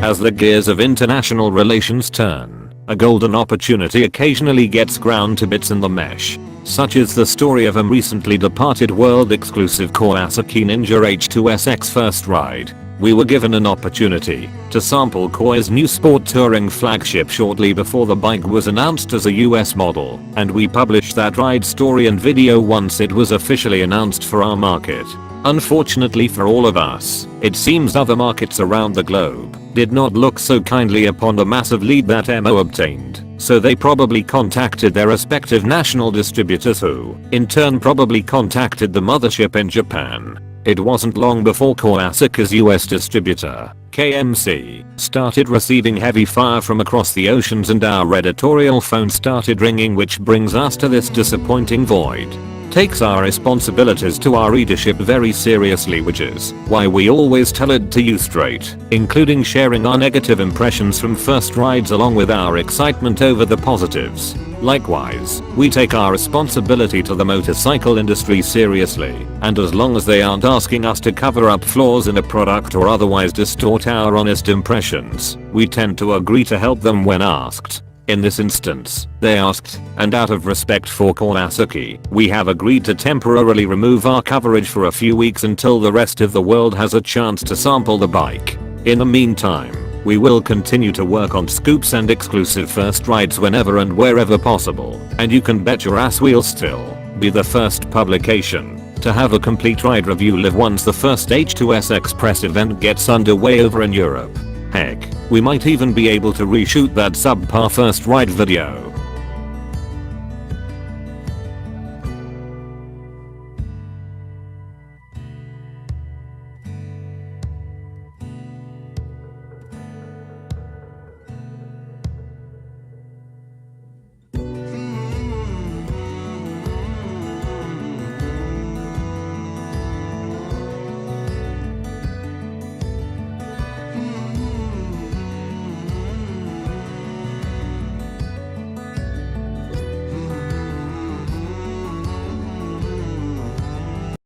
As the gears of international relations turn, a golden opportunity occasionally gets ground to bits in the mesh. Such is the story of a recently departed world exclusive Kawasaki Ninja H2 SX first ride. We were given an opportunity to sample Kawi's new sport touring flagship shortly before the bike was announced as a US model, and we published that ride story and video once it was officially announced for our market. Unfortunately for all of us, it seems other markets around the globe did not look so kindly upon the massive lead that MO obtained, so they probably contacted their respective national distributors who, in turn, probably contacted the mothership in Japan. It wasn't long before Kawasaki's US distributor, KMC, started receiving heavy fire from across the oceans and our editorial phone started ringing, which brings us to this disappointing void. Takes our responsibilities to our readership very seriously, which is why we always tell it to you straight, including sharing our negative impressions from first rides along with our excitement over the positives. Likewise, we take our responsibility to the motorcycle industry seriously, and as long as they aren't asking us to cover up flaws in a product or otherwise distort our honest impressions, we tend to agree to help them when asked. In this instance, they asked, and out of respect for Kawasaki, we have agreed to temporarily remove our coverage for a few weeks until the rest of the world has a chance to sample the bike. In the meantime, we will continue to work on scoops and exclusive first rides whenever and wherever possible, and you can bet your ass we'll still be the first publication to have a complete ride review live once the first H2 SX press event gets underway over in Europe. Heck, we might even be able to reshoot that subpar first ride video